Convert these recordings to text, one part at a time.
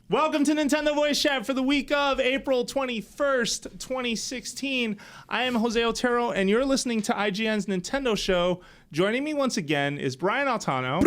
Welcome to Nintendo Voice Chat for the week of April 21st, 2016. I am Jose Otero, and you're listening to IGN's Nintendo show. Joining me once again is Brian Altano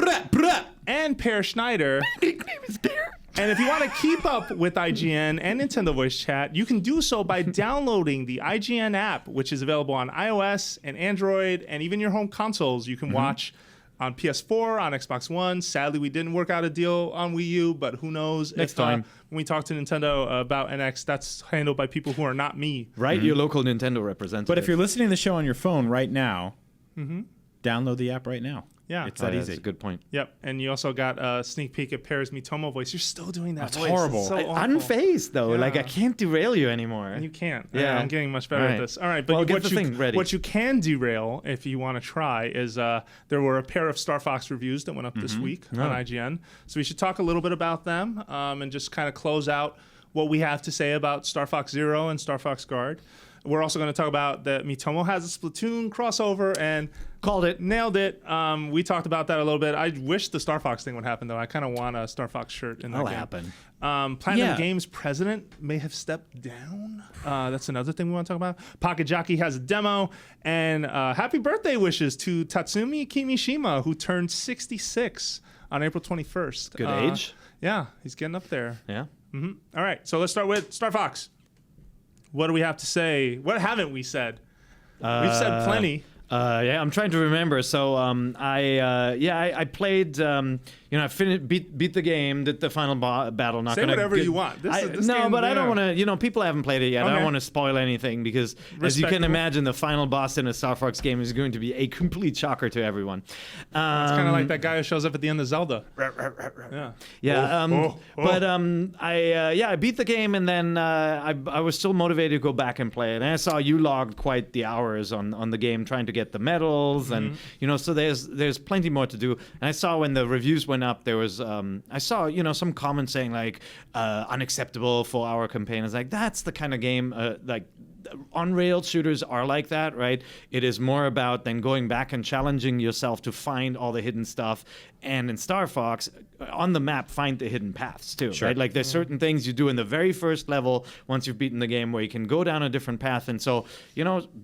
and Per Schneider. And if you want to keep up with IGN and Nintendo Voice Chat, you can do so by downloading the IGN app, which is available on iOS and Android and even your home consoles. You can watch on PS4, on Xbox One. Sadly, we didn't work out a deal on Wii U, but who knows? Next time. When we talk to Nintendo about NX, that's handled by people who are not me. Right? Your local Nintendo representative. But if you're listening to the show on your phone right now, download the app right now. Yeah. It's that easy. That's a good point. Yep. And you also got a sneak peek at Per's Miitomo voice. You're still doing that That's voice. horrible. It's so awful. Unfazed, though. Yeah. Like, I can't derail you anymore. You can't. Yeah. I'm getting much better All at right. this. All right. But Well, get the thing ready. What you can derail, if you want to try, is there were a pair of Star Fox reviews that went up this week on IGN. So we should talk a little bit about them and just kind of close out what we have to say about Star Fox Zero and Star Fox Guard. We're also going to talk about that Miitomo has a Splatoon crossover and Called it. nailed it. We talked about that a little bit. I wish the Star Fox thing would happen, though. I kind of want a Star Fox shirt in that That'll game. happen. Platinum Games president may have stepped down. That's another thing we want to talk about. Pocket Jockey has a demo. And happy birthday wishes to Tatsumi Kimishima, who turned 66 on April 21st. Good age. Yeah, he's getting up there. Yeah. All right, so let's start with Star Fox. What do we have to say? What haven't we said? We've said plenty. Yeah, I'm trying to remember. So I played. I beat the game, did the final battle. Not Say gonna whatever you want. This game, but I don't want to. People haven't played it yet. I Okay. don't want to spoil anything because, as you can imagine, the final boss in a Star Fox game is going to be a complete shocker to everyone. It's kind of like that guy who shows up at the end of Zelda. Yeah. Yeah. But I beat the game, and then I was still motivated to go back and play it. And I saw you logged quite the hours on the game trying to get the medals, and so there's plenty more to do. And I saw when the reviews went up, there was I saw some comments saying like unacceptable for our campaign. It's like that's the kind of game like on-rail shooters are like that, right? It is more about then going back and challenging yourself to find all the hidden stuff. And in Star Fox, on the map, find the hidden paths too, right? Like there's certain things you do in the very first level once you've beaten the game where you can go down a different path. And so,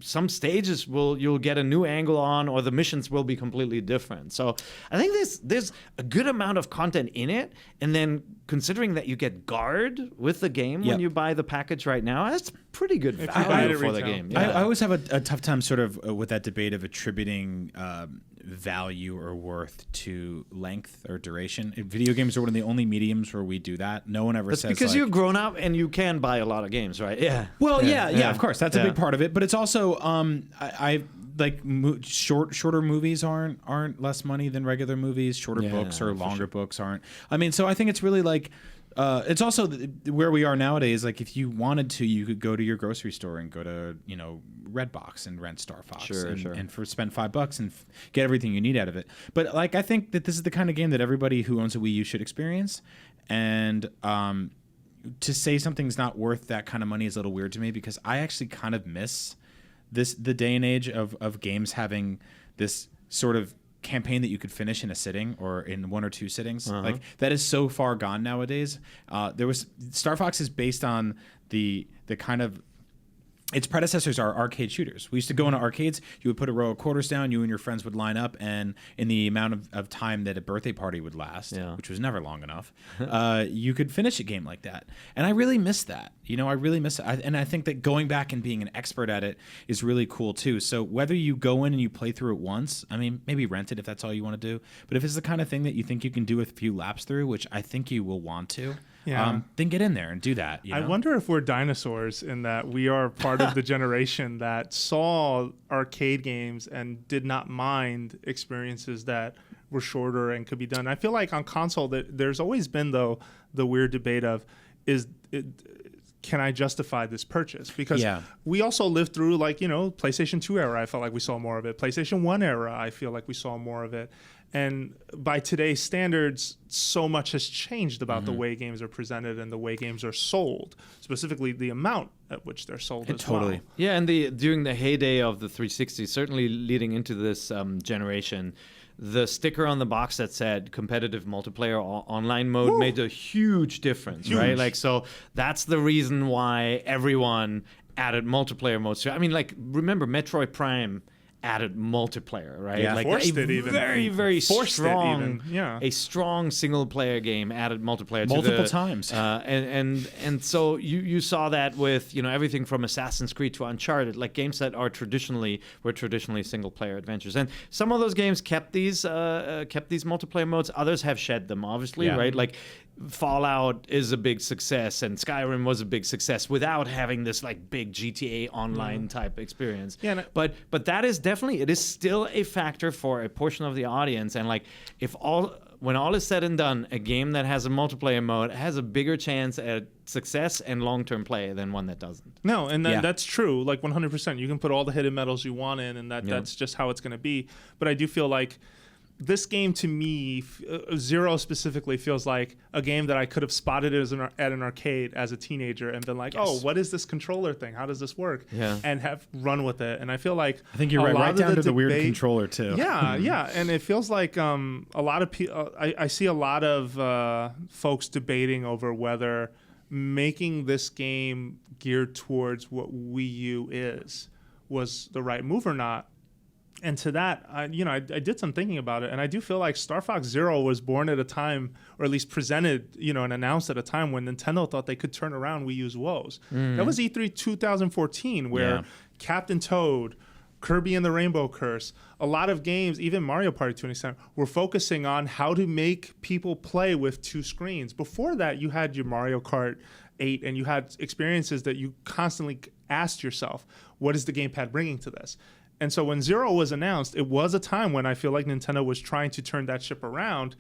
some stages you'll get a new angle on, or the missions will be completely different. So I think there's a good amount of content in it. And then considering that you get Guard with the game when you buy the package right now, that's pretty good value for the game. Yeah. I always have a tough time sort of with that debate of attributing value or worth to length or duration. Video games are one of the only mediums where we do that. No one ever That's says because like, you've grown up and you can buy a lot of games, right? Yeah. Well, yeah, of course. That's a big part of it. But it's also I like shorter movies aren't less money than regular movies. Shorter books or longer books aren't. I mean, so I think it's really like it's also where we are nowadays. Like if you wanted to, you could go to your grocery store and go to Redbox and rent Star Fox and spend $5 and get everything you need out of it. But like I think that this is the kind of game that everybody who owns a Wii U should experience. And to say something's not worth that kind of money is a little weird to me because I actually kind of miss the day and age of games having this sort of campaign that you could finish in a sitting or in one or two sittings. Like that is so far gone nowadays. Star Fox is based on the kind of its predecessors are arcade shooters. We used to go into arcades. You would put a row of quarters down. You and your friends would line up, and in the amount of time that a birthday party would last, which was never long enough, you could finish a game like that. And I really miss that. I really miss it. And I think that going back and being an expert at it is really cool too. So whether you go in and you play through it once, I mean, maybe rent it if that's all you want to do. But if it's the kind of thing that you think you can do a few laps through, which I think you will want to. Then get in there and do that. I wonder if we're dinosaurs in that we are part of the generation that saw arcade games and did not mind experiences that were shorter and could be done. I feel like on console there's always been though the weird debate of can I justify this purchase? Because we also lived through PlayStation 2 era. I felt like we saw more of it. PlayStation 1 era, I feel like we saw more of it. And by today's standards, so much has changed about the way games are presented and the way games are sold, specifically the amount at which they're sold as well. Yeah, and during the heyday of the 360, certainly leading into this generation, the sticker on the box that said competitive multiplayer online mode made a huge difference, right? Like, so that's the reason why everyone added multiplayer modes. I mean, like, remember Metroid Prime added multiplayer, right? Yeah. Like Forced a it even. very Forced strong, it even. Yeah. a strong single player game added multiplayer Multiple to times. and so you saw that with everything from Assassin's Creed to Uncharted, like games that were traditionally single player adventures. And some of those games kept these multiplayer modes. Others have shed them, obviously, Yeah. right? Like Fallout is a big success, and Skyrim was a big success without having this like big GTA online type experience. Yeah, but that is definitely, it is still a factor for a portion of the audience. And like, when all is said and done, a game that has a multiplayer mode has a bigger chance at success and long-term play than one that doesn't. No, and that's true. Like 100%, you can put all the hidden medals you want in, and that's just how it's going to be. But I do feel like this game, to me, Zero specifically, feels like a game that I could have spotted at an arcade as a teenager and been like, oh, what is this controller thing? How does this work? Yeah. And have run with it. And I feel like I think you're right down to the weird controller too. Yeah. And it feels like a lot of people, I see a lot of folks debating over whether making this game geared towards what Wii U was the right move or not. And to that, I did some thinking about it, and I do feel like Star Fox Zero was born at a time, or at least presented, and announced at a time when Nintendo thought they could turn around Wii U's woes. That was E3 2014, where Captain Toad, Kirby and the Rainbow Curse, a lot of games, even Mario Party to an extent, were focusing on how to make people play with two screens. Before that, you had your Mario Kart 8, and you had experiences that you constantly asked yourself, what is the gamepad bringing to this? And so when Zero was announced, it was a time when I feel like Nintendo was trying to turn that ship around.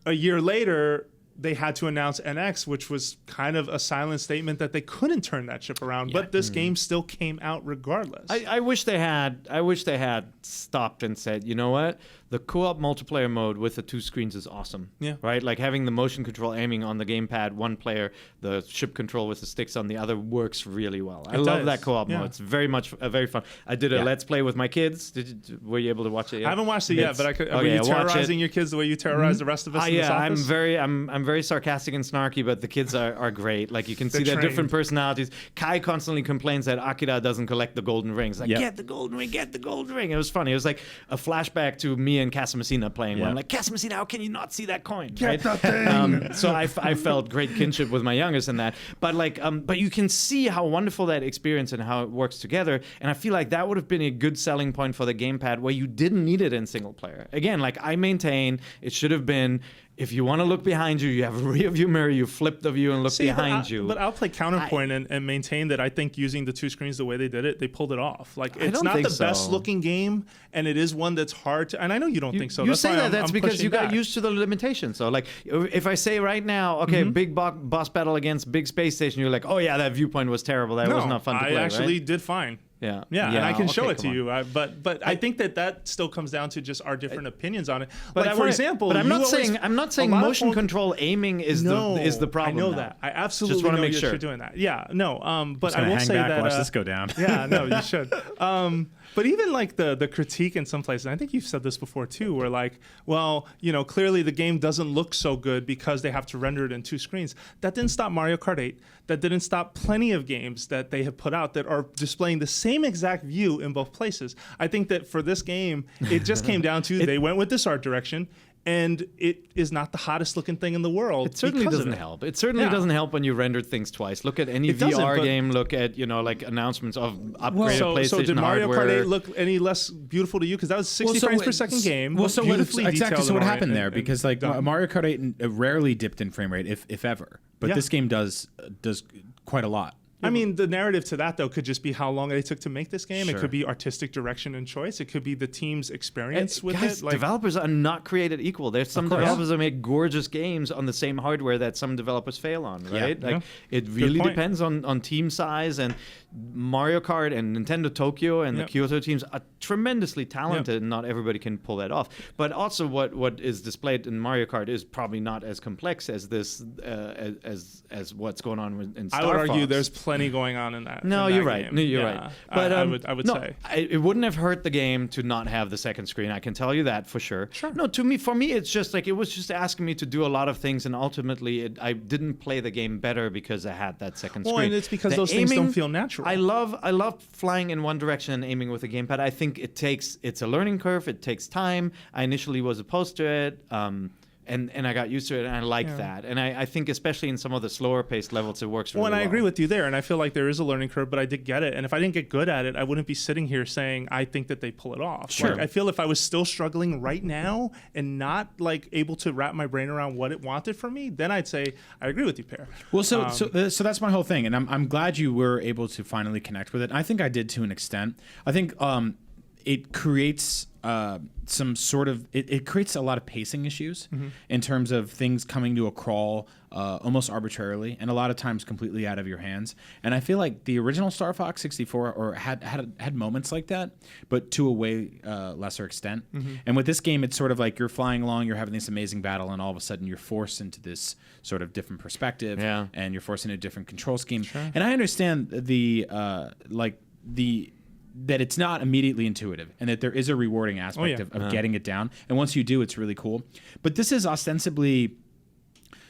A year later, they had to announce NX, which was kind of a silent statement that they couldn't turn that ship around. But this game still came out regardless. I wish they had stopped and said, you know what? The co-op multiplayer mode with the two screens is awesome. Yeah. Right? Like having the motion control aiming on the gamepad, one player, the ship control with the sticks on the other works really well. I love that co-op mode. It's very much very fun. I did a Let's Play with my kids. Were you able to watch it yet? I haven't watched it yet, but I could. Were you terrorizing your kids the way you terrorize the rest of us in this office? I'm very sarcastic and snarky, but the kids are great. Like you can see their different personalities. Kai constantly complains that Akira doesn't collect the golden rings. Like, get the golden ring, get the golden ring. It was funny. It was like a flashback to me and Casamassina playing. Where I'm like, Casamassina, how can you not see that coin? Get that thing. So I felt great kinship with my youngest in that. But like, but you can see how wonderful that experience and how it works together. And I feel like that would have been a good selling point for the gamepad where you didn't need it in single player. Again, like I maintain, it should have been, if you want to look behind you, you have a rear view mirror, you flip the view and look behind you. But I'll play counterpoint and maintain that I think using the two screens the way they did it, they pulled it off. Like it's not the best looking game, and it is one that's hard to. And I know you don't think so. You say that's because you got used to the limitations. So like, if I say right now, okay, big boss battle against big space station, you're like, oh yeah, that viewpoint was terrible. That was not fun to play. I actually did fine. Yeah, and I can show it to you. But I think that still comes down to just our different opinions on it. But like, for example, but I'm not saying motion control aiming is the problem. I know that. I absolutely just want to make sure you're doing that. Yeah, no. But I will say that. Watch this go down. Yeah, no, you should. But even like the critique in some places, and I think you've said this before too, where like, well, clearly the game doesn't look so good because they have to render it in two screens. That didn't stop Mario Kart 8. That didn't stop plenty of games that they have put out that are displaying the same exact view in both places. I think that for this game, it just came down to they went with this art direction. And it is not the hottest looking thing in the world. It certainly doesn't help. It certainly doesn't help when you render things twice. Look at any VR game. Look at like announcements of upgraded PlayStation So did Mario hardware. Kart 8 look any less beautiful to you? Because that was 60 frames per second game. Well, so what happened there? Because like done. Mario Kart 8 rarely dipped in frame rate, if ever. But this game does quite a lot. I mean, the narrative to that, though, could just be how long they took to make this game. Sure. It could be artistic direction and choice. It could be the team's experience with guys, it. Like, developers are not created equal. There's some developers that make gorgeous games on the same hardware that some developers fail on, right? It really depends on team size. And Mario Kart and Nintendo Tokyo and the Kyoto teams are tremendously talented, and not everybody can pull that off. But also what is displayed in Mario Kart is probably not as complex as this, as what's going on in Star Fox. I would argue there's plenty going on in that. No, in that you're right. game. No, you're Yeah, right. But I would no, say it wouldn't have hurt the game to not have the second screen. I can tell you that for sure. Sure. No, for me, it's just like it was just asking me to do a lot of things, and ultimately, I didn't play the game better because I had that second screen. Well, and it's because The those things aiming, don't feel natural. I love flying in one direction and aiming with a gamepad. I think it's a learning curve. It takes time. I initially was opposed to it. And I got used to it, and I like that. And I think especially in some of the slower paced levels, it works really well. And I agree with you there, and I feel like there is a learning curve, but I did get it. And if I didn't get good at it, I wouldn't be sitting here saying I think that they pull it off. Sure. Like, I feel if I was still struggling right now and not like able to wrap my brain around what it wanted from me, then I'd say I agree with you, Per. Well, so that's my whole thing, and I'm glad you were able to finally connect with it. And I think I did to an extent. I think it creates some sort of it creates a lot of pacing issues in terms of things coming to a crawl almost arbitrarily, and a lot of times completely out of your hands. And I feel like the original Star Fox 64 had moments like that, but to a way lesser extent. And with this game, it's sort of like you're flying along, you're having this amazing battle, and all of a sudden you're forced into this sort of different perspective, and you're forced into a different control scheme. Sure. And I understand that it's not immediately intuitive, and that there is a rewarding aspect of getting it down. And once you do, it's really cool. But this is ostensibly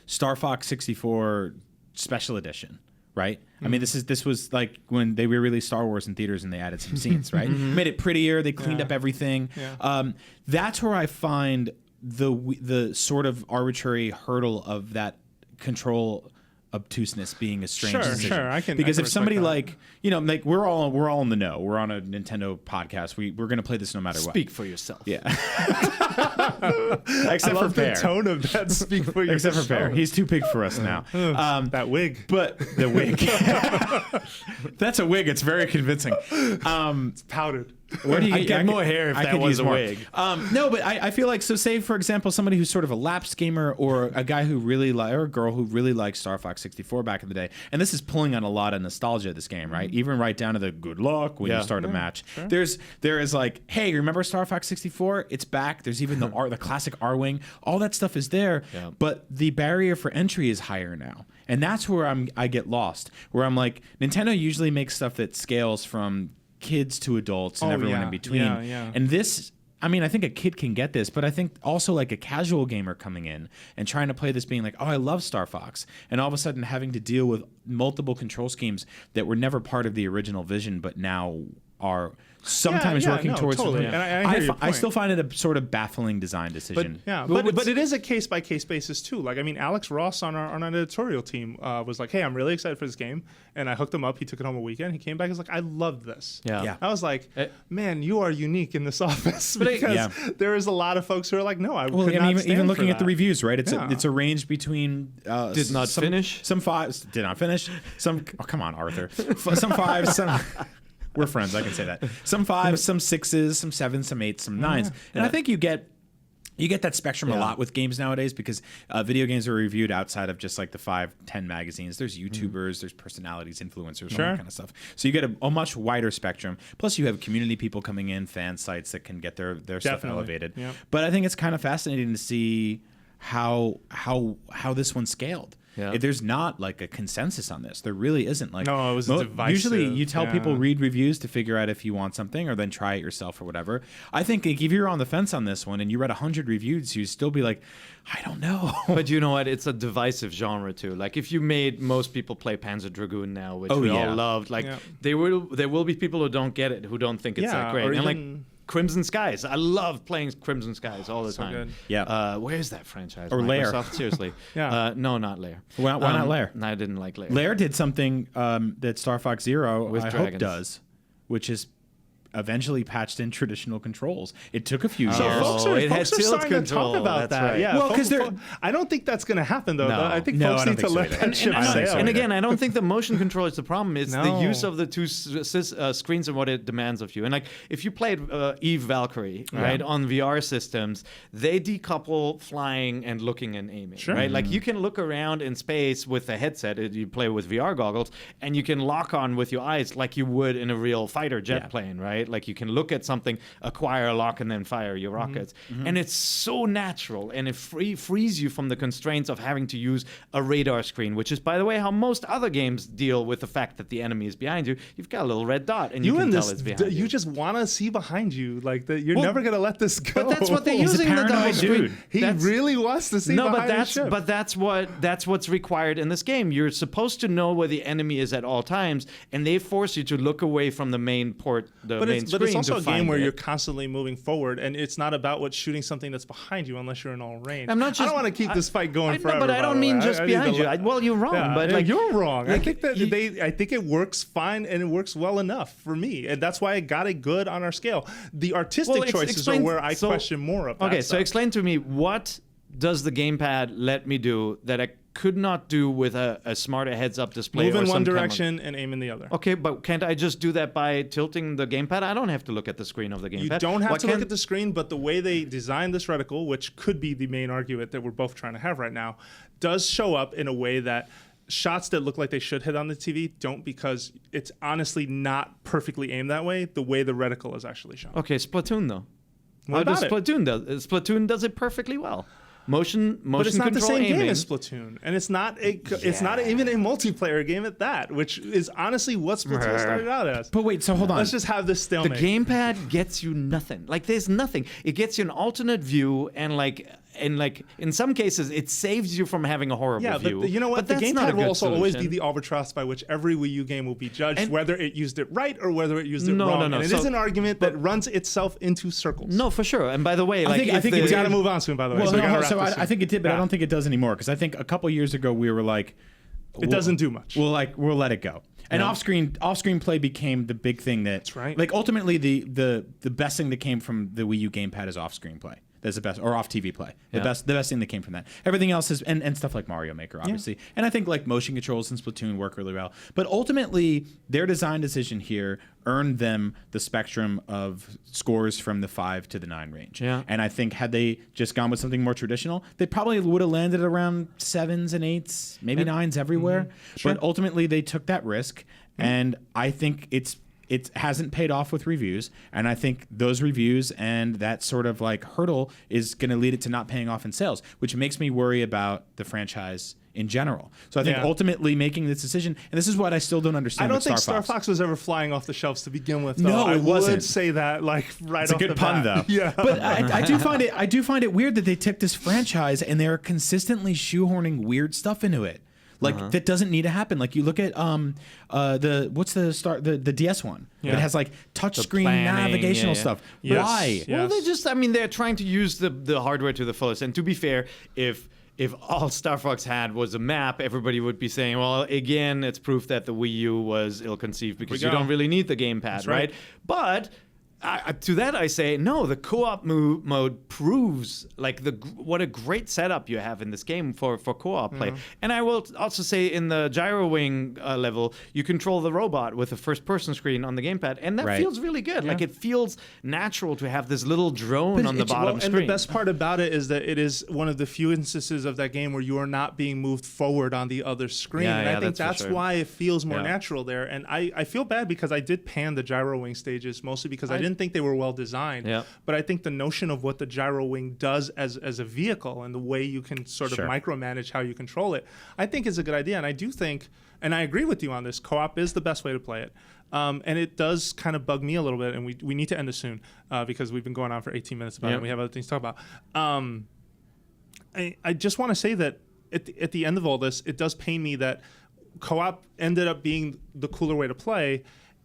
Star Fox 64 Special Edition, right? I mean, this was like when they re-released Star Wars in theaters and they added some scenes, right? Made it prettier. They cleaned up everything. Yeah. That's where I find the sort of arbitrary hurdle of that control obtuseness being a strange decision. Sure, because if somebody that. like we're all in the know. We're on a Nintendo podcast. We're gonna play this no matter what. Speak for yourself. Yeah. I Except love for the Pear. tone of that. Speak for yourself. Except for Pear. He's too big for us now. That wig. But the wig. That's a wig. It's very convincing. It's powdered. Where do you get more hair if that was a wig? No, but I feel like, so say, for example, somebody who's sort of a lapsed gamer, or a guy who really or a girl who really liked Star Fox 64 back in the day, and this is pulling on a lot of nostalgia of this game, right? Even right down to the good luck when you start a match. Sure. There is like, hey, remember Star Fox 64? It's back. There's even the classic R-Wing. All that stuff is there, but the barrier for entry is higher now. And that's where I get lost, where I'm like, Nintendo usually makes stuff that scales from kids to adults and everyone in between. And this, I mean, I think a kid can get this, but I think also like a casual gamer coming in and trying to play this, being like, oh, I love Star Fox, and all of a sudden having to deal with multiple control schemes that were never part of the original vision, but now are sometimes working towards totally. And I still find it a sort of baffling design decision. But it is a case by case basis too. Like, I mean, Alex Ross on our editorial team was like, "Hey, I'm really excited for this game," and I hooked him up. He took it home a weekend. He came back. He's like, "I love this." Yeah. I was like, "Man, you are unique in this office," because there is a lot of folks who are like, "No, I could not stand even looking for at the that." reviews, right? It's a range between did not finish. Some fives did not finish. Some come on, Arthur. Some fives. Some. We're friends. I can say that. Some fives, some sixes, some sevens, some eights, some nines. And I think you get that spectrum a lot with games nowadays, because video games are reviewed outside of just like the 5-10 magazines. There's YouTubers, there's personalities, influencers, all that kind of stuff. So you get a much wider spectrum. Plus you have community people coming in, fan sites that can get their stuff elevated. Yep. But I think it's kind of fascinating to see how this one scaled. Yeah. There's not like a consensus on this. There really isn't. Like, no, it was divisive. Usually you tell people read reviews to figure out if you want something, or then try it yourself or whatever. I think if you're on the fence on this one and you read 100 reviews, you'd still be like, I don't know. But you know what? It's a divisive genre too. Like, if you made most people play Panzer Dragoon now, which we all loved, like there will be people who don't get it, who don't think it's that great. And like Crimson Skies. I love playing Crimson Skies all the time. Good. Yeah. Where's that franchise? Or Lair. Seriously. No, not Lair. Why not Lair? No, I didn't like Lair. Lair did something that Star Fox Zero, with I dragons. hope, does, which is eventually patched in traditional controls. It took a few years. So folks are starting to talk about that's that. Right. Yeah, well, because I don't think that's going to happen though. No. I think folks need to let that ship sail. And again, I don't think the motion control is the problem. It's the use of the two screens and what it demands of you. And like, if you played Eve Valkyrie, right, on VR systems, they decouple flying and looking and aiming. Sure. Right, like you can look around in space with a headset. You play with VR goggles, and you can lock on with your eyes like you would in a real fighter jet plane, right? right? Like you can look at something, acquire a lock, and then fire your rockets. And it's so natural, and it frees you from the constraints of having to use a radar screen, which is, by the way, how most other games deal with the fact that the enemy is behind you. You've got a little red dot, and you can tell it's behind you. You just want to see behind you, like that. You're never gonna let this go. But that's what they're He's a using the double paranoid screen. dude. He really wants to see behind his ship. But that's what's required in this game. You're supposed to know where the enemy is at all times, and they force you to look away from the main main screen. But it's also to a find game where it. you're constantly moving forward, and it's not about what's shooting something that's behind you unless you're in all range. I'm not I just, don't want to keep this fight going forever. No, but I don't mean just behind you. Well, you're wrong, but like you're wrong. I like, think that I think it works fine and it works well enough for me, and that's why I got it good on our scale. The artistic choices are where I question more of that. Okay, stuff. so explain to me, what does the gamepad let me do that I could not do with a smarter heads-up display? Move or in some one camera? direction and aim in the other. Okay, but can't I just do that by tilting the gamepad? I don't have to look at the screen of the gamepad. You don't have to look at the screen, but the way they designed this reticle, which could be the main argument that we're both trying to have right now, does show up in a way that shots that look like they should hit on the TV don't, because it's honestly not perfectly aimed that way, the way the reticle is actually shown. Okay, Splatoon, though. What about it? Splatoon does it perfectly well. Motion But it's not the control same aiming. game as Splatoon, and it's not even a multiplayer game at that, which is honestly what Splatoon started out as. But wait, so hold on. Let's just have this The stalemate. gamepad gets you nothing. Like there's nothing. It gets you an alternate view, and in some cases it saves you from having a horrible view. But you know what? But The that's not a gamepad will good also always be solution. the albatross by which every Wii U game will be judged, And- whether it used it right or whether it used it No, wrong. no, no. And it So- is an argument that runs itself into circles. No, for sure. And by the way, like I think We it got to did. move on soon, by the way. Well, so we gotta no, wrap so this I soon. think it did, but I Yeah. don't think it does anymore, because I think a couple years ago we were like, It doesn't do much. We'll let it go. And off-screen play became the big thing that's right. Like ultimately the best thing that came from the Wii U gamepad is off-screen play. That's the best, or off TV play. The best thing that came from that. Everything else is and stuff like Mario Maker, obviously. And I think like motion controls in Splatoon work really well. But ultimately, their design decision here earned them the spectrum of scores from the 5 to the 9 range. Yeah. And I think had they just gone with something more traditional, they probably would have landed around 7s and 8s, maybe 9s everywhere. Sure. But ultimately, they took that risk, and I think it hasn't paid off with reviews, and I think those reviews and that sort of like hurdle is going to lead it to not paying off in sales, which makes me worry about the franchise in general. So I think ultimately making this decision, and this is what I still don't understand. I don't with think Star Star Fox. Fox was ever flying off the shelves to begin with. Though. No, I it wasn't. would say that like right It's a off good the pun, bat. though. Yeah, But I do find it weird that they took this franchise and they're consistently shoehorning weird stuff into it. Like that doesn't need to happen. Like you look at the DS one. Yeah. It has like touchscreen planning, navigational yeah. stuff. Yes. Why? Yeah. Well, they're trying to use the hardware to the fullest. And to be fair, if all Star Fox had was a map, everybody would be saying, well, again, it's proof that the Wii U was ill-conceived because you go. don't really need the gamepad, right? But to that I say, no, the co-op mode proves like what a great setup you have in this game for co-op play. And I will also say in the gyro wing level, you control the robot with a first-person screen on the gamepad, and that Right. feels really good. Like it feels natural to have this little drone on the bottom and screen. the best part about it is that it is one of the few instances of that game where you are not being moved forward on the other screen. Yeah, and yeah, I think that's for that's sure. why it feels more Yeah. natural there. And I feel bad because I did pan the gyro wing stages mostly because I didn't think they were well designed. Yeah. But I think the notion of what the gyro wing does as a vehicle and the way you can sort of Sure. micromanage how you control it, I think is a good idea. And I do think, and I agree with you on this, co-op is the best way to play it. And it does kind of bug me a little bit, and we need to end this soon because we've been going on for 18 minutes about it, and we have other things to talk about. I just want to say that at the end of all this, it does pain me that co-op ended up being the cooler way to play,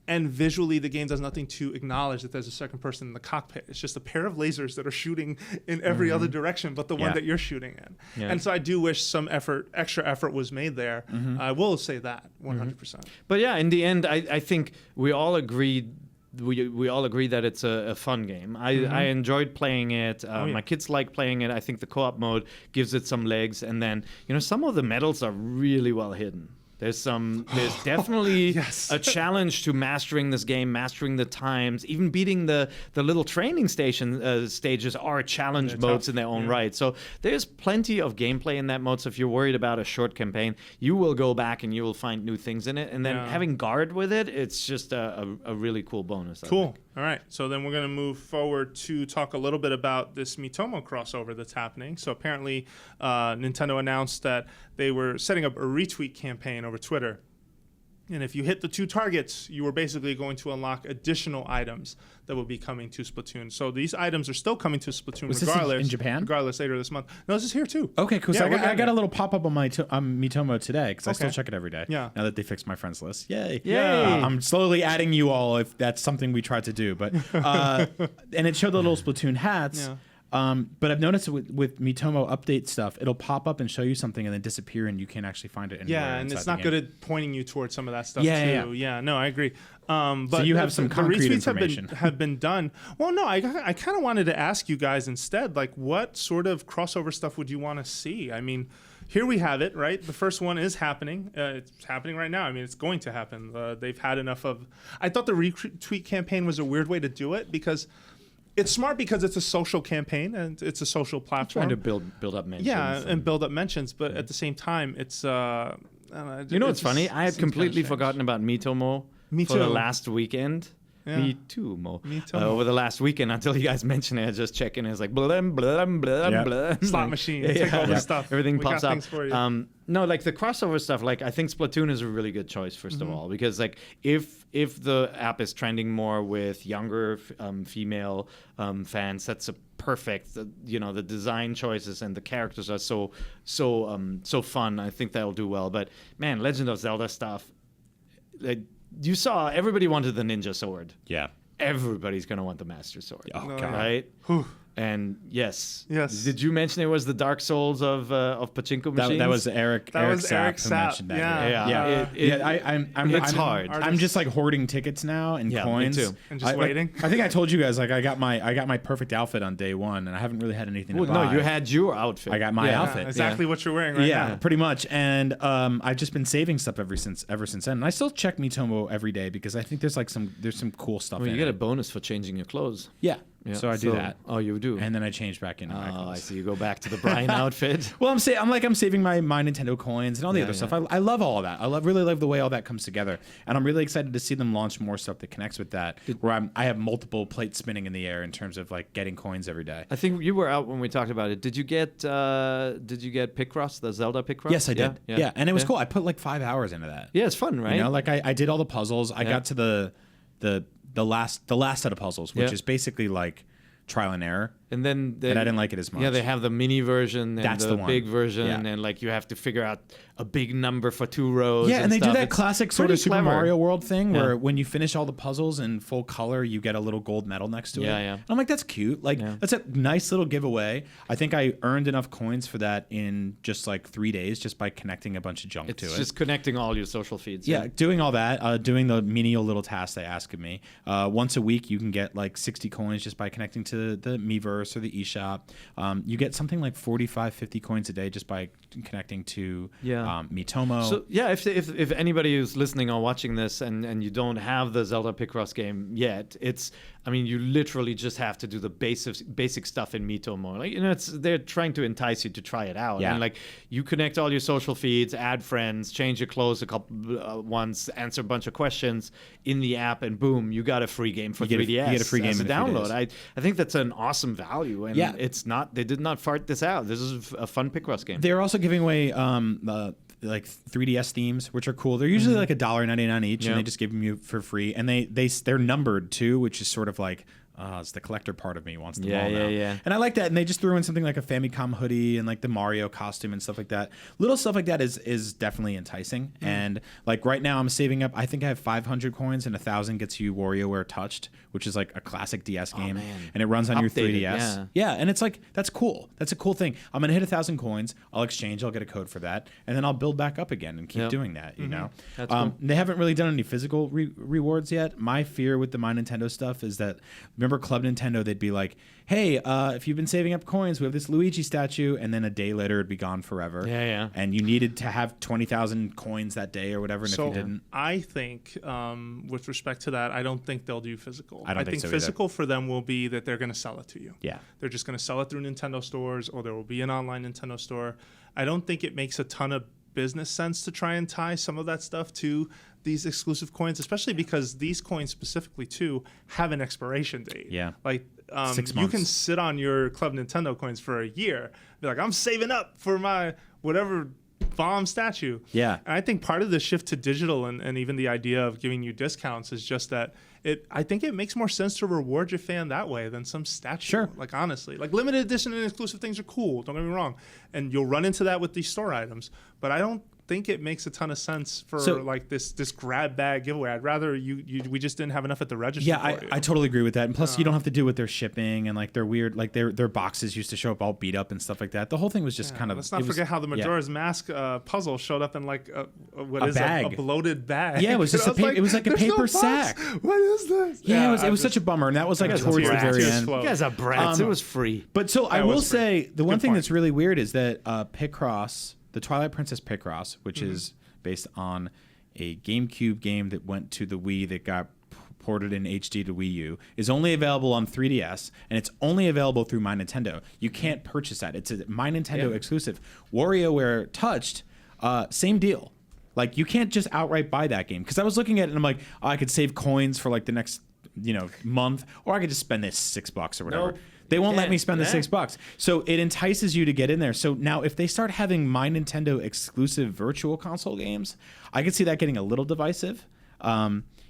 and visually the game does nothing to acknowledge that there's a second person in the cockpit. It's just a pair of lasers that are shooting in every other direction but the one Yeah. that you're shooting in. Yeah. And so I do wish some extra effort was made there. I will say that 100%. But yeah, in the end, I think we all agreed. We all agree that it's a fun game. I enjoyed playing it. My kids like playing it. I think the co-op mode gives it some legs. And then, some of the medals are really well hidden. There's definitely Yes. a challenge to mastering this game, mastering the times, even beating the little training stages are challenge They're modes tough. in their own right. So there's plenty of gameplay in that mode. So if you're worried about a short campaign, you will go back and you will find new things in it. And then having guard with it, it's just a really cool bonus. I Cool. think. All right. So then we're going to move forward to talk a little bit about this Miitomo crossover that's happening. So apparently Nintendo announced that they were setting up a retweet campaign over Twitter. And if you hit the 2 targets, you were basically going to unlock additional items that will be coming to Splatoon. So these items are still coming to Splatoon Was this regardless. in Japan? Regardless later this month. No, this is here too. Okay, cool. Yeah, So we're I getting got there. a little pop-up on my Miitomo today because I still Okay. check it every day. Yeah. Now that they fixed my friends list. Yay. Yay. I'm slowly adding you all if that's something we tried to do. But and it showed the little Splatoon hats. Yeah. But I've noticed with Miitomo update stuff, it'll pop up and show you something and then disappear and you can't actually find it anywhere. Yeah, and inside it's the not game. good at pointing you towards some of that stuff Yeah, too. yeah. No, I agree. But you have some concrete retweets information. have been done. Well, no, I kind of wanted to ask you guys instead, like, what sort of crossover stuff would you want to see? I mean, here we have it, right? The first one is happening. It's happening right now. I mean, it's going to happen. They've had enough of. I thought the retweet campaign was a weird way to do it because. It's smart because it's a social campaign and it's a social platform. Trying to build up mentions. Yeah, and build up mentions, but at the same time, it's. I don't know, You know what's it funny? just I had seems completely kinda strange. forgotten about Miitomo Me for the too. last weekend. Yeah. Me too, Mo. Miitomo. Over the last weekend until you guys mentioned it, I just check in. It's like blah blah blah Yep. blah. Slot machine, take all the stuff. Everything We got pops up. things for you. No, like the crossover stuff. Like I think Splatoon is a really good choice. First Mm-hmm. of all, because like if the app is trending more with younger female fans, that's a perfect. The design choices and the characters are so fun. I think that'll do well. But man, Legend of Zelda stuff. Like, you saw everybody wanted the ninja sword. Yeah. Everybody's gonna want the master sword. Oh, No, God. Right? Whew. And yes. Yes. Did you mention it was the Dark Souls of pachinko machines? That was Eric. That was Eric who Sapp, mentioned that. yeah. Yeah. Yeah, It's hard. I'm just like hoarding tickets now and Yeah, me coins. too. And just waiting. I think I told you guys I got my perfect outfit on day one, and I haven't really had anything Well, to buy. no, you had your outfit. I got my Yeah, outfit. exactly what you're wearing right Yeah, now. pretty much. And I've just been saving stuff ever since then. And I still check Miitomo every day because I think there's some cool stuff Well, in you get a it. bonus for changing your clothes. Yeah. Yeah, So I do that. Oh, you do. And then I change back into my I clothes. see. You go back to the Brian outfit. Well, I'm saving my Nintendo coins and all the other stuff. I love all of that. Really love the way all that comes together, and I'm really excited to see them launch more stuff that connects with that. Where I have multiple plates spinning in the air in terms of like getting coins every day. I think you were out when we talked about it. Did you get Picross, the Zelda Picross? Yes, I did. Yeah, and it was cool. I put like 5 hours into that. Yeah, it's fun, right? You know, like I did all the puzzles. I got to the last set of puzzles, which is basically like trial and error. And then And I didn't like it as much. Yeah, they have the mini version and That's the the one. big version, Yeah. and like you have to figure out a big number for 2 rows. Yeah, and they do stuff. that It's classic sort pretty of Super clever. Mario World thing Yeah. where when you finish all the puzzles in full color, you get a little gold medal next to it. Yeah, yeah. And I'm like, that's cute. Like, that's a nice little giveaway. I think I earned enough coins for that in just like 3 days just by connecting a bunch of junk to it. It's just connecting all your social feeds. Yeah, doing all that, doing the menial little tasks they ask of me. Once a week, you can get like 60 coins just by connecting to the Miiverse or the eShop. You get something like 45, 50 coins a day just by connecting to Miitomo. So yeah, if anybody who's listening or watching this and you don't have the Zelda Picross game yet, you literally just have to do the basic stuff in Miitomo. Like, they're trying to entice you to try it out. Yeah. And like you connect all your social feeds, add friends, change your clothes a couple once, answer a bunch of questions in the app, and boom, you got a free game for 3DS. You get a free game as a in a few download. days. I think that's an awesome value, and Yeah. they did not fart this out. This is a fun Picross game. They're also giving away like 3DS themes, which are cool. They're usually like $1.99 each, and they just give them you for free. And they're numbered too, which is sort of like it's the collector part of me wants them all now. Yeah. And I like that. And they just threw in something like a Famicom hoodie and like the Mario costume and stuff like that. Little stuff like that is definitely enticing. And like right now I'm saving up. I think I have 500 coins and 1,000 gets you WarioWare Touched, which is like a classic DS game. man. And it runs on your Updated, 3DS. Yeah. And it's like, that's cool. That's a cool thing. I'm going to hit 1,000 coins. I'll exchange. I'll get a code for that. And then I'll build back up again and keep doing that, you know? That's cool. They haven't really done any physical rewards yet. My fear with the My Nintendo stuff is that, remember Club Nintendo, they'd be like, hey, if you've been saving up coins, we have this Luigi statue, and then a day later it'd be gone forever. Yeah. And you needed to have 20,000 coins that day or whatever, and So if you didn't. I think, with respect to that, I don't think they'll do physical. I don't think so either. physical for them will be that they're going to sell it to you. Yeah. They're just going to sell it through Nintendo stores, or there will be an online Nintendo store. I don't think it makes a ton of business sense to try and tie some of that stuff to these exclusive coins, especially because these coins specifically too have an expiration date. Yeah. Like 6 you months. can sit on your Club Nintendo coins for a year. Be like, I'm saving up for my whatever bomb statue. Yeah. And I think part of the shift to digital and even the idea of giving you discounts is just that I think it makes more sense to reward your fan that way than some statue. Sure. Like, honestly. Like, limited edition and exclusive things are cool. Don't get me wrong. And you'll run into that with these store items. But I don't think it makes a ton of sense for like this grab bag giveaway. I'd rather we just didn't have enough at the register. Yeah, for you. I totally agree with that. And plus, you don't have to deal with their shipping and like their weird, like their boxes used to show up all beat up and stuff like that. The whole thing was just kind of. Let's not forget how the Majora's Mask puzzle showed up in like a bag. bloated bag. Yeah, it was just it was like a "There's paper no box. sack. What is this? Yeah, it was such a bummer, and that was like guys are towards the brats. very Tears end. flow. You guys are brats. It was free. But so I That will was free. say the one Good thing point. that's really weird is that Picross, the Twilight Princess Picross, which is based on a GameCube game that went to the Wii that got ported in HD to Wii U, is only available on 3DS, and it's only available through My Nintendo. You can't purchase that. It's a My Nintendo exclusive. WarioWare Touched, same deal. Like, you can't just outright buy that game. Because I was looking at it and I'm like, oh, I could save coins for like the next month, or I could just spend this $6 or whatever. Nope. They won't let me spend the Yeah. $6. So it entices you to get in there. So now if they start having My Nintendo exclusive virtual console games, I could see that getting a little divisive.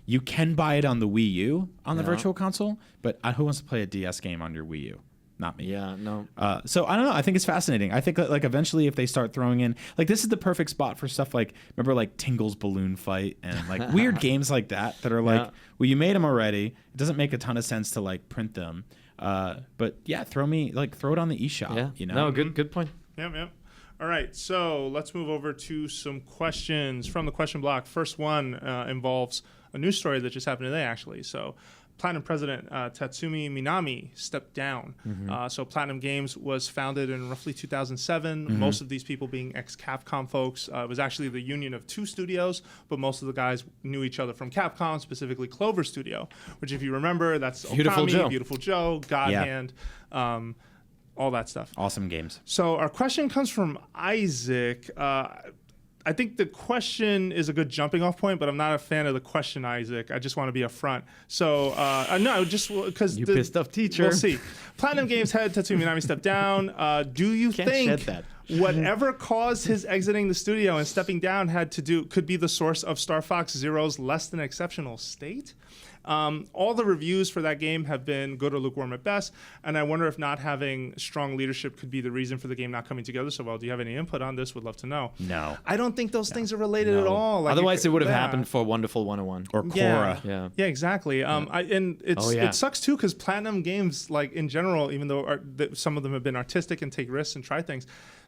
You can buy it on the Wii U on the virtual console, but who wants to play a DS game on your Wii U? Not me. Yeah, no. So I don't know. I think it's fascinating. I think that, like, eventually if they start throwing in, like, this is the perfect spot for stuff like, remember like Tingle's Balloon Fight and like weird games like that are like, well, you made them already. It doesn't make a ton of sense to like print them. But yeah, throw it on the eShop. Yeah. You know. No, good point. Yep. All right, so let's move over to some questions from the question block. First one involves a news story that just happened today, actually. So Platinum president Tatsumi Minami stepped down. So Platinum Games was founded in roughly 2007. Most of these people being ex-Capcom folks. It was actually the union of two studios, but most of the guys knew each other from Capcom, specifically Clover Studio, which, if you remember, that's Beautiful Okami, Joe. Beautiful Joe, God Hand, all that stuff. Awesome games. So our question comes from Isaac. I think the question is a good jumping off point, but I'm not a fan of the question, Isaac. I just want to be upfront. So, no, just because You pissed off teacher. We'll see. Platinum Games head Tatsumi Minami stepped down. Do you Can't think shed that. whatever caused his exiting the studio and stepping down could be the source of Star Fox Zero's less than exceptional state? All the reviews for that game have been good or lukewarm at best, and I wonder if not having strong leadership could be the reason for the game not coming together so well. Do you have any input on this? Would love to know. No. I don't think those things are related at all. Like, Otherwise, it would have yeah. happened for Wonderful 101. Or Korra. Yeah. Yeah, exactly. And it sucks too because Platinum Games, like in general, even though some of them have been artistic and take risks and try things,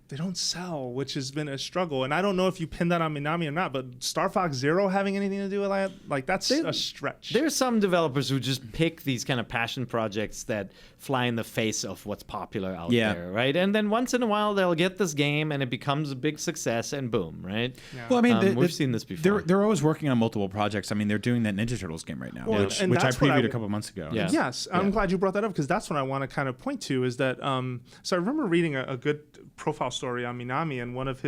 they don't sell, which has been a struggle. And I don't know if you pin that on Minami or not, but Star Fox Zero having anything to do with that, like that's a stretch. There's some developers who just pick these kind of passion projects that fly in the face of what's popular out there, right? And then once in a while they'll get this game and it becomes a big success and boom, right? Yeah. Well, I mean, we've seen this before. They're always working on multiple projects. I mean, they're doing that Ninja Turtles game right now, Well, which and I that's what previewed a couple months ago. Yeah. Yes, I'm glad you brought that up because that's what I want to kind of point to is that. So I remember reading a good profile story on Minami, and one of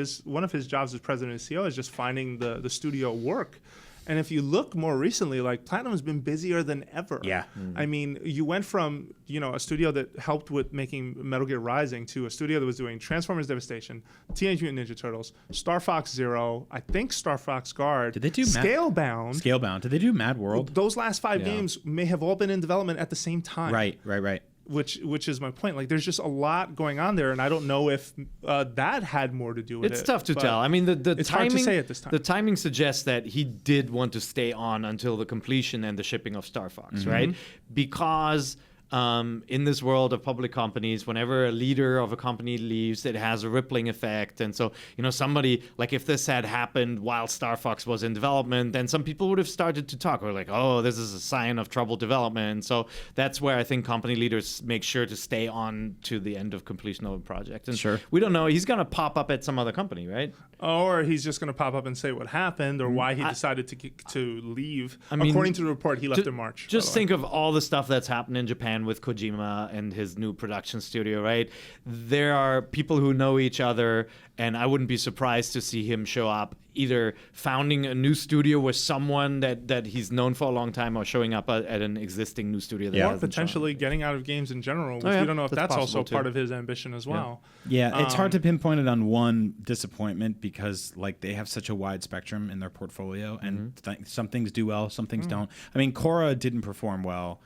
his jobs as president and CEO is just finding the studio work. And if you look more recently, like Platinum has been busier than ever. Yeah. I mean, you went from a studio that helped with making Metal Gear Rising to a studio that was doing Transformers Devastation, Teenage Mutant Ninja Turtles, Star Fox Zero, I think Star Fox Guard. Did they do Scalebound? Scalebound? Did they do Mad World? Those last 5 games may have all been in development at the same time. Right. Which is my point. Like, there's just a lot going on there, and I don't know if that had more to do with it. It's tough to tell. I mean, the it's timing. hard to say at this time. The timing suggests that he did want to stay on until the completion and the shipping of Star Fox, right? Because in this world of public companies, whenever a leader of a company leaves, it has a rippling effect. And so, somebody, like if this had happened while Star Fox was in development, then some people would have started to talk. Or like, oh, this is a sign of troubled development. So that's where I think company leaders make sure to stay on to the end of completion of a project. And sure, we don't know. He's going to pop up at some other company, right? Or he's just going to pop up and say what happened or why he decided to leave. According to the report, he left in March. Just think of all the stuff that's happened in Japan with Kojima and his new production studio, right? There are people who know each other, and I wouldn't be surprised to see him show up either founding a new studio with someone that he's known for a long time or showing up at an existing new studio. Or potentially getting out of games in general. We don't know if that's also part of his ambition as well. Yeah, it's hard to pinpoint it on one disappointment because like they have such a wide spectrum in their portfolio, and some things do well, some things don't. I mean, Korra didn't perform well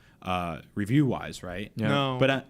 review wise, right? Yeah. No, but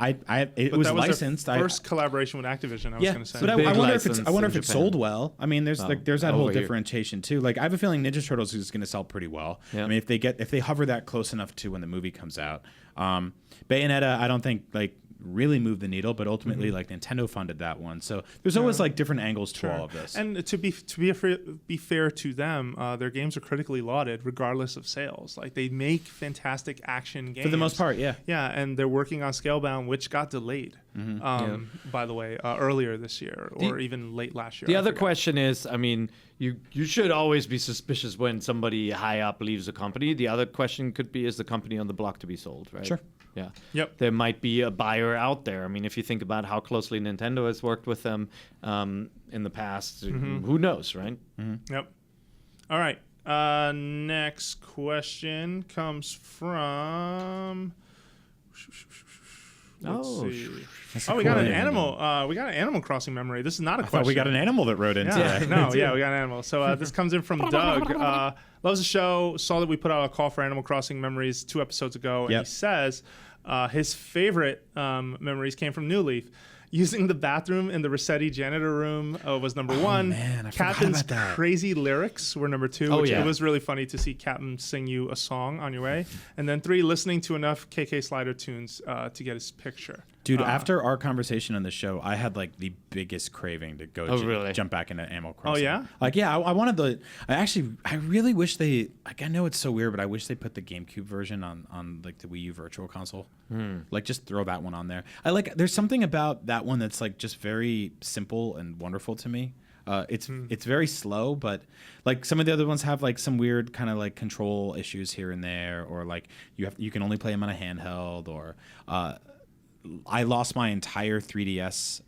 it was licensed. First collaboration with Activision. I was going to say, but I wonder if it sold well. I mean, there's that whole differentiation too. Like I have a feeling Ninja Turtles is going to sell pretty well. Yeah. I mean, if they hover that close enough to when the movie comes out. Bayonetta, I don't think like really moved the needle, but ultimately like Nintendo funded that one. So there's always like different angles to all of this. And to be fair to them, their games are critically lauded regardless of sales. Like they make fantastic action games for the most part. Yeah, and they're working on Scalebound, which got delayed. By the way, earlier this year or even late last year. The other question is, I mean, you should always be suspicious when somebody high up leaves a company. The other question could be, is the company on the block to be sold, right? Sure. Yeah. Yep. There might be a buyer out there. I mean, if you think about how closely Nintendo has worked with them in the past, who knows, right? Yep. All right. Next question comes from. Let's see. We got an animal. We got an Animal Crossing memory. This is not a question. We got an animal that wrote in today. We got an animal. So this comes in from Doug. Loves the show. Saw that we put out a call for Animal Crossing memories 2 episodes ago, and he says his favorite memories came from New Leaf. Using the bathroom in the Rossetti janitor room was number one. Man, I Captain's forgot about that. crazy lyrics were number 2, which it was really funny to see Captain sing you a song on your way. And then 3, listening to enough KK Slider tunes to get his picture. Dude, after our conversation on the show, I had like the biggest craving to go jump back into Animal Crossing. Oh yeah? Like I wanted I really wish they I know it's so weird, but I wish they put the GameCube version on like the Wii U Virtual Console. Like just throw that one on there. There's something about that one that's like just very simple and wonderful to me. It's very slow, but like some of the other ones have like some weird kind of like control issues here and there, or like you can only play them on a handheld, or I lost my entire 3DS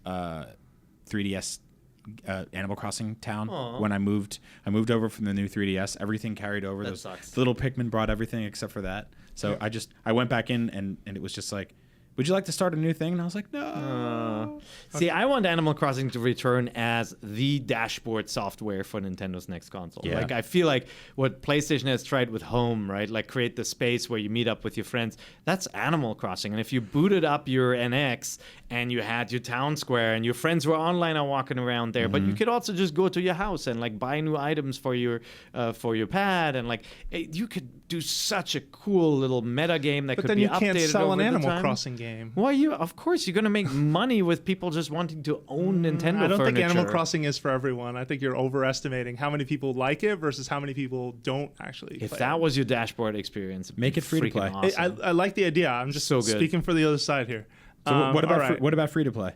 Animal Crossing town when I moved over from the new 3DS. Everything carried over. That sucks. The little Pikmin brought everything except for that. So I went back in and it was just like, would you like to start a new thing? And I was like, no. See, I want Animal Crossing to return as the dashboard software for Nintendo's next console. Yeah. Like, I feel like what PlayStation has tried with Home, right? Like, create the space where you meet up with your friends. That's Animal Crossing. And if you booted up your NX and you had your town square and your friends were online and walking around there, but you could also just go to your house and, like, buy new items for your pad. And, like, you could do such a cool little meta game that could be updated over the time. But then you can't sell an Animal Crossing game. Well, of course, you're going to make money with people just wanting to own Nintendo I don't furniture. think Animal Crossing is for everyone. I think you're overestimating how many people like it versus how many people don't actually If play that it. was your dashboard experience, Make it free to play. Awesome. I like the idea. I'm just speaking for the other side here. So what about free to play?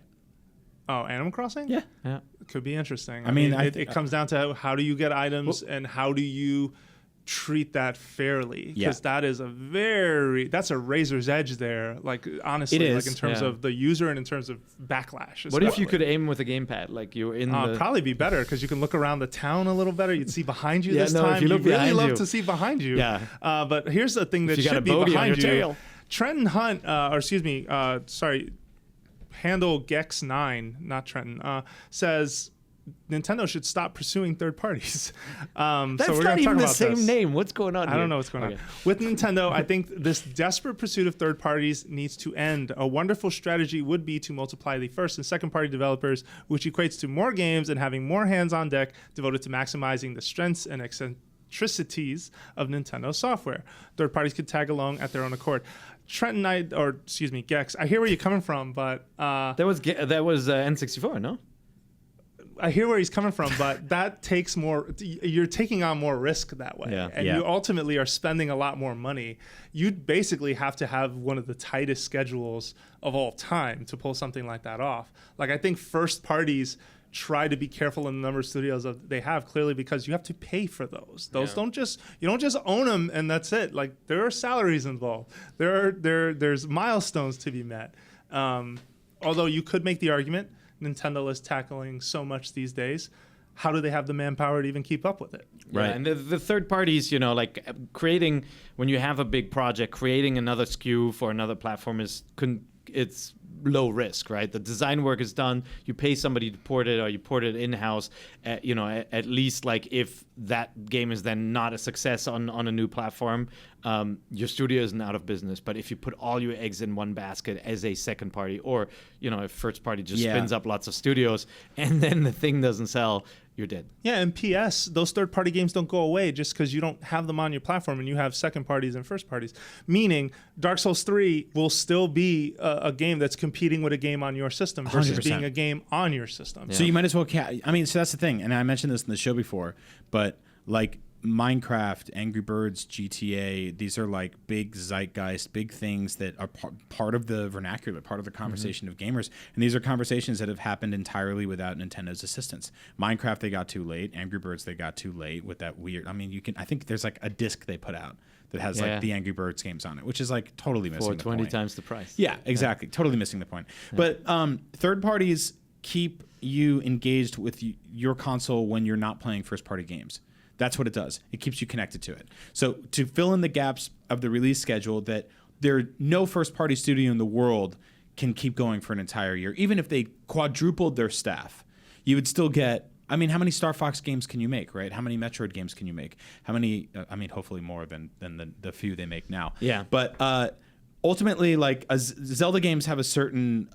Oh, Animal Crossing? Yeah. It could be interesting. I mean, it comes down to how do you get items and how do you treat that fairly, because that's a razor's edge there, like honestly, it is. Like in terms of the user and in terms of backlash. What if you could aim with a gamepad, like you're in the... probably be better because you can look around the town a little better. You'd see behind you this time. If you look really behind love you. to see behind you. Yeah. But here's the thing that you got should a be bogey on behind your you. tail. Trenton Hunt, Handle Gex9, not Trenton, says Nintendo should stop pursuing third parties. That's so we're not gonna even talk the about same this. name. What's going on I here? don't know what's going on. With Nintendo, I think this desperate pursuit of third parties needs to end. A wonderful strategy would be to multiply the first and second party developers, which equates to more games and having more hands on deck devoted to maximizing the strengths and eccentricities of Nintendo software. Third parties could tag along at their own accord. Trent and Gex, I hear where you're coming from, but that was N64, no? I hear where he's coming from, but that takes more. You're taking on more risk that way, and you ultimately are spending a lot more money. You'd basically have to have one of the tightest schedules of all time to pull something like that off. Like, I think first parties try to be careful in the number of studios that they have, clearly because you have to pay for those. Those don't just own them and that's it. Like, there are salaries involved. There's milestones to be met. Although you could make the argument Nintendo is tackling so much these days. How do they have the manpower to even keep up with it? Right. Yeah, and the third parties, like creating, when you have a big project, creating another SKU for another platform it's low risk, right? The design work is done. You pay somebody to port it, or you port it in-house. At least, like, if that game is then not a success on a new platform, your studio isn't out of business. But if you put all your eggs in one basket as a second party, or if first party just spins up lots of studios and then the thing doesn't sell, you're dead. Yeah, and PS, those third-party games don't go away just because you don't have them on your platform and you have second parties and first parties. Meaning, Dark Souls 3 will still be a game that's competing with a game on your system versus 100%. Being a game on your system. Yeah. So you might as well... so that's the thing, and I mentioned this in the show before, but, like, Minecraft, Angry Birds, GTA, these are like big zeitgeist, big things that are part of the vernacular, part of the conversation of gamers. And these are conversations that have happened entirely without Nintendo's assistance. Minecraft, they got too late. Angry Birds, they got too late with that weird... I think there's like a disc they put out that has like the Angry Birds games on it, which is like totally missing the point. 20 times the price. Yeah, exactly. Totally missing the point. Yeah. But third parties keep you engaged with your console when you're not playing first party games. That's what it does. It keeps you connected to it. So to fill in the gaps of the release schedule that no first-party studio in the world can keep going for an entire year. Even if they quadrupled their staff, you would still get... how many Star Fox games can you make, right? How many Metroid games can you make? How many... hopefully more than the few they make now. Yeah. But ultimately, like, Zelda games have a certain...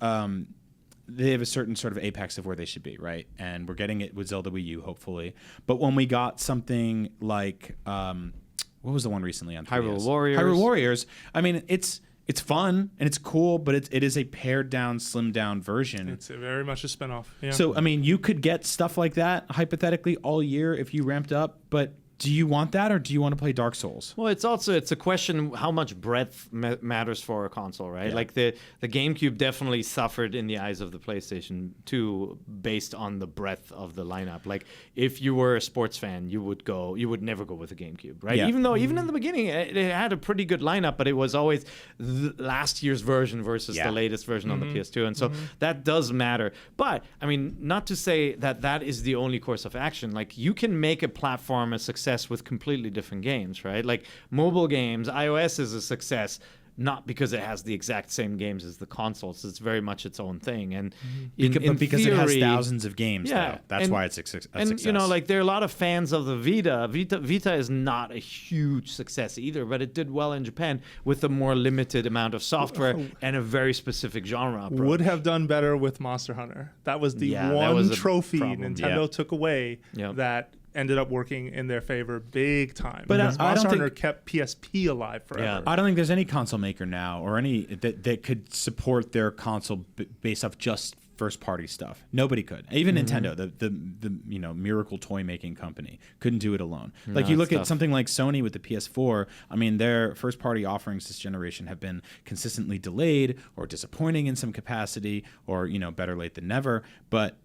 they have a certain sort of apex of where they should be, right? And we're getting it with Zelda Wii U, hopefully. But when we got something like, what was the one recently on 3DS? Hyrule Warriors. It's fun and it's cool, but it is a pared down, slimmed down version. It's very much a spinoff. Yeah. So, you could get stuff like that, hypothetically, all year if you ramped up, but... do you want that, or do you want to play Dark Souls? Well, it's a question how much breadth matters for a console, right? Yeah. Like the GameCube definitely suffered in the eyes of the PlayStation 2 based on the breadth of the lineup. Like, if you were a sports fan, you would never go with a GameCube, right? Yeah. Even in the beginning, it had a pretty good lineup, but it was always last year's version versus the latest version on the PS2, and so that does matter. But not to say that is the only course of action. Like, you can make a platform a success with completely different games, right? Like mobile games, iOS is a success not because it has the exact same games as the consoles. It's very much its own thing, and because theory, it has thousands of games. Though. That's why it's a success. And there are a lot of fans of the Vita. Vita is not a huge success either, but it did well in Japan with a more limited amount of software and a very specific genre approach. Would have done better with Monster Hunter. That was the one trophy Nintendo took away that ended up working in their favor big time. But Monster Hunter kept PSP alive forever. Yeah. I don't think there's any console maker now or any that could support their console based off just first party stuff. Nobody could. Even Nintendo, the miracle toy making company, couldn't do it alone. Like, you look at something like Sony with the PS4. Their first party offerings this generation have been consistently delayed or disappointing in some capacity, or better late than never. But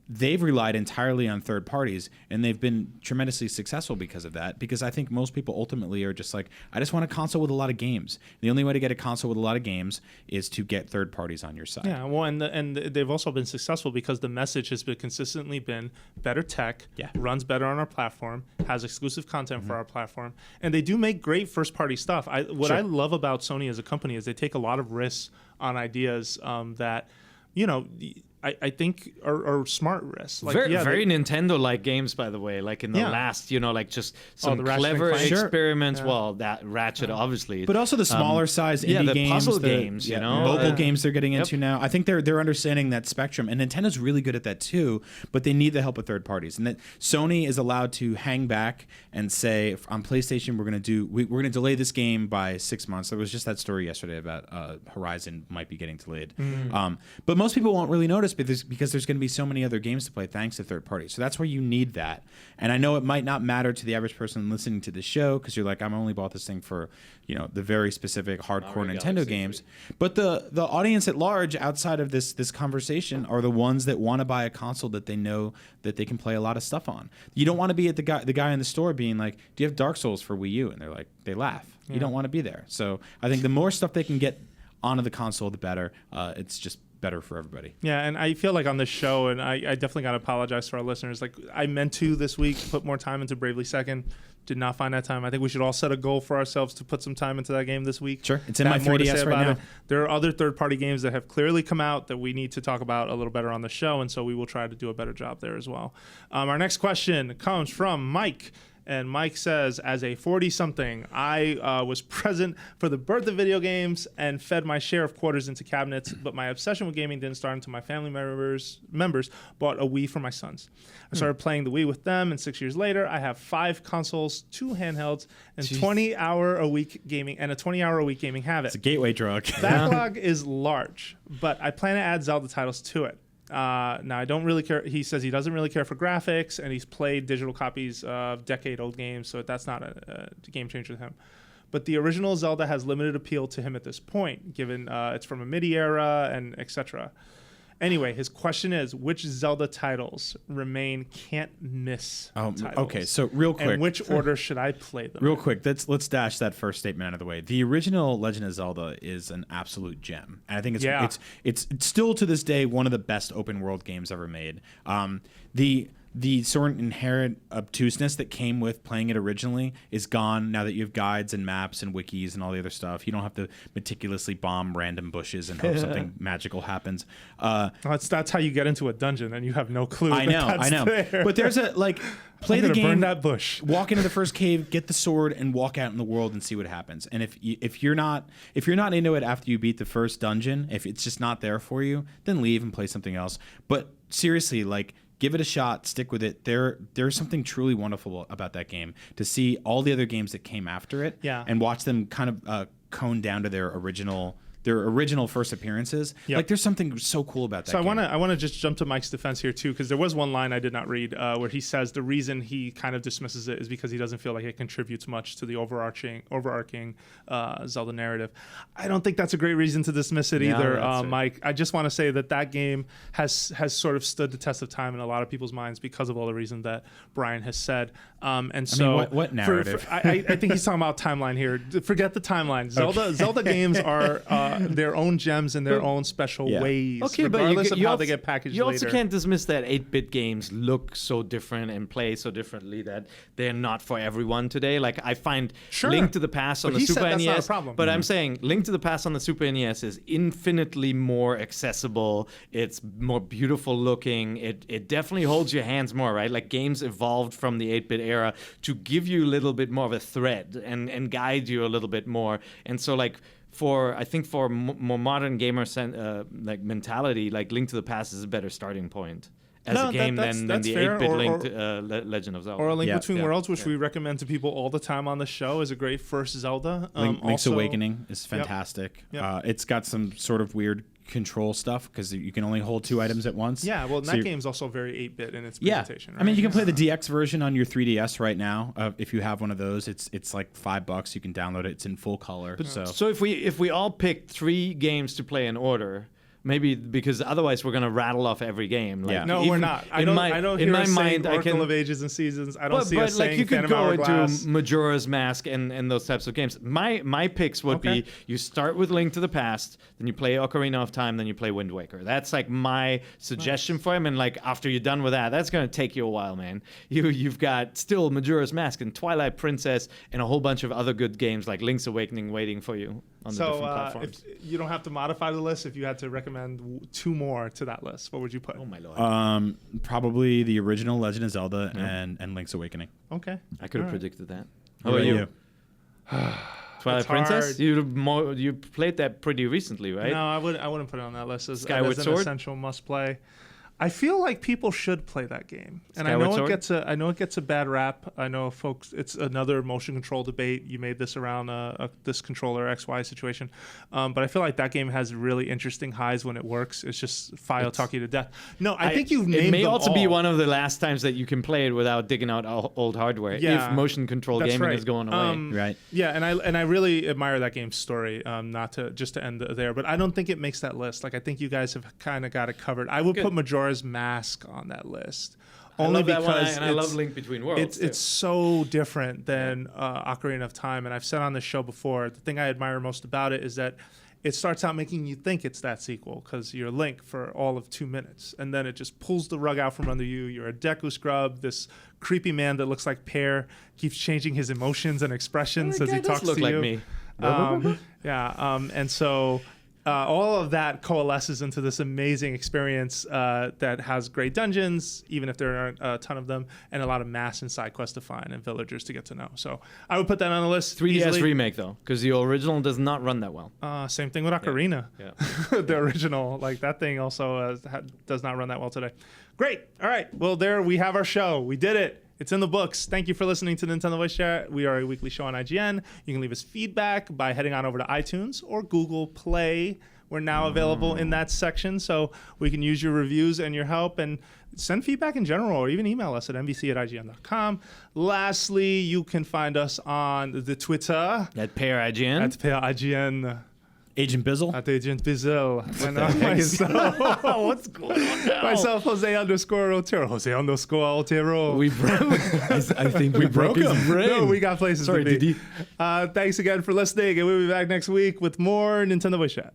they've relied entirely on third parties, and they've been tremendously successful because of that. Because I think most people ultimately are just like, I just want a console with a lot of games. The only way to get a console with a lot of games is to get third parties on your side. Yeah, well, and they've also been successful because the message has consistently been better tech, runs better on our platform, has exclusive content for our platform, and they do make great first party stuff. I love about Sony as a company is they take a lot of risks on ideas that, I think are smart risks. Like, very Nintendo-like games, by the way. Like in the last, like just some clever experiments. Sure. Well, that Ratchet, obviously, but also the smaller size indie the games, puzzle games, mobile games they're getting into now. I think they're understanding that spectrum, and Nintendo's really good at that too. But they need the help of third parties, and that Sony is allowed to hang back and say, on PlayStation, we're going to delay this game by 6 months. There was just that story yesterday about Horizon might be getting delayed. But most people won't really notice because there's going to be so many other games to play thanks to third parties. So that's where you need that. And I know it might not matter to the average person listening to the show because you're like, I'm only bought this thing for the very specific hardcore Nintendo games. But the audience at large outside of this conversation are the ones that want to buy a console that they know that they can play a lot of stuff on. You don't want to be at the guy in the store being like, do you have Dark Souls for Wii U? And they're like, they laugh. Yeah. You don't want to be there. So I think the more stuff they can get onto the console, the better. It's just better for everybody. Yeah, and I feel like on this show, and I definitely got to apologize to our listeners. Like, I meant to this week put more time into Bravely Second. Did not find that time. I think we should all set a goal for ourselves to put some time into that game this week. Sure. It's in my 3DS right now. There are other third-party games that have clearly come out that we need to talk about a little better on the show, and so we will try to do a better job there as well. Our next question comes from Mike. And Mike says, as a 40-something, I was present for the birth of video games and fed my share of quarters into cabinets, but my obsession with gaming didn't start until my family members bought a Wii for my sons. I started playing the Wii with them, and 6 years later, I have 5 consoles, 2 handhelds, and 20-hour-a-week gaming habit. It's a gateway drug. Backlog is large, but I plan to add Zelda titles to it. Now I don't really care. He says he doesn't really care for graphics, and he's played digital copies of decade-old games, so that's not a game changer to him. But the original Zelda has limited appeal to him at this point, given it's from a MIDI era and etc. Anyway, his question is, which Zelda titles remain can't-miss titles? Okay, so real quick. And which order should I play them Real quick, let's dash that first statement out of the way. The original Legend of Zelda is an absolute gem. And I think it's still to this day one of the best open-world games ever made. The sort of inherent obtuseness that came with playing it originally is gone now that you have guides and maps and wikis and all the other stuff. You don't have to meticulously bomb random bushes and hope something magical happens. That's how you get into a dungeon and you have no clue. I know. There. But there's play the game, burn that bush, walk into the first cave, get the sword, and walk out in the world and see what happens. And if you're not into it after you beat the first dungeon, if it's just not there for you, then leave and play something else. But seriously, give it a shot, stick with it. There's something truly wonderful about that game to see all the other games that came after it and watch them kind of cone down to their original first appearances. Yep. There's something so cool about that. So I want to just jump to Mike's defense here too, because there was one line I did not read where he says the reason he kind of dismisses it is because he doesn't feel like it contributes much to the overarching Zelda narrative. I don't think that's a great reason to dismiss it either, Mike. I just want to say that game has sort of stood the test of time in a lot of people's minds because of all the reasons that Brian has said. What narrative? I think he's talking about timeline here. Forget the timeline. Zelda games are their own gems in their own special ways, regardless of how they get packaged later. You also can't dismiss that 8-bit games look so different and play so differently that they're not for everyone today. I find Link to the Past on the Super NES, not a problem. But I'm saying Link to the Past on the Super NES is infinitely more accessible. It's more beautiful looking. It definitely holds your hands more, right? Games evolved from the 8-bit era to give you a little bit more of a thread and guide you a little bit more. And so for more modern gamer mentality, Link to the Past is a better starting point as a game than the 8-bit Link Legend of Zelda. Or A Link Between Worlds, which we recommend to people all the time on the show, is a great first Zelda. Link's Awakening is fantastic. Yep. It's got some sort of weird control stuff because you can only hold 2 items at once. Yeah, well, that game's also very 8-bit in its presentation. Right? I mean, you can play the DX version on your 3DS right now. If you have one of those, it's $5. You can download it. It's in full color. So if we all pick 3 games to play in order, maybe because otherwise we're going to rattle off every game. No, we're not. I don't hear us saying Oracle of Ages and Seasons. I don't see us saying Phantom Hourglass. You could go into Majora's Mask and those types of games. My picks would be you start with Link to the Past, then you play Ocarina of Time, then you play Wind Waker. That's my suggestion for him. And after you're done with that, that's going to take you a while, man. You've got still Majora's Mask and Twilight Princess and a whole bunch of other good games like Link's Awakening waiting for you on the different platforms. If you don't have to modify the list if you had to recommend recommend 2 more to that list, what would you put? Oh my lord. Probably the original Legend of Zelda and Link's Awakening. Okay. I could have All right. predicted that. How How about about you? Twilight It's Princess? hard. You played that pretty recently, right? No, I wouldn't put it on that list as Skyward an Sword? essential must play. I feel like people should play that game, and Skyward I Sword? know it gets a bad rap. I know folks, it's another motion control debate. You made this around this controller XY situation, but I feel like that game has really interesting highs when it works. It's just file talk you to death. No, I think you've named It may them also all. be one of the last times that you can play it without digging out old hardware. Yeah, if motion control that's gaming right. is going away. Right. Yeah, and I really admire that game's story. Not to just to end there, but I don't think it makes that list. Like I think you guys have kind of got it covered. I would put Majora's Mask on that list, only I love that one, because and I love Link Between Worlds. it's so different than Ocarina of Time. And I've said on this show before, the thing I admire most about it is that it starts out making you think it's that sequel because you're Link for all of 2 minutes, and then it just pulls the rug out from under you. You're a Deku scrub, this creepy man that looks like Pear, keeps changing his emotions and expressions as he talks to look like you. me. And so all of that coalesces into this amazing experience that has great dungeons, even if there aren't a ton of them, and a lot of mass and side quests to find and villagers to get to know. So I would put that on the list. 3DS easily. remake though, because the original does not run that well. Same thing with Ocarina. Yeah. The original, like that thing also does not run that well today. Great. All right. Well, there we have our show. We did it. It's in the books. Thank you for listening to Nintendo Voice Chat. We are a weekly show on IGN. You can leave us feedback by heading on over to iTunes or Google Play. We're now available in that section, so we can use your reviews and your help, and send feedback in general, or even email us at nbc@ign.com. Lastly, you can find us on the Twitter At Pair IGN. at IGN. Agent Bizzle. At Agent Bizzle. And myself, What's going on now? myself, Jose_Otero. Jose_Otero. We broke. I think we broke him. his brain. No, we got places Sorry, to be. Didi. Thanks again for listening, and we'll be back next week with more Nintendo Voice Chat.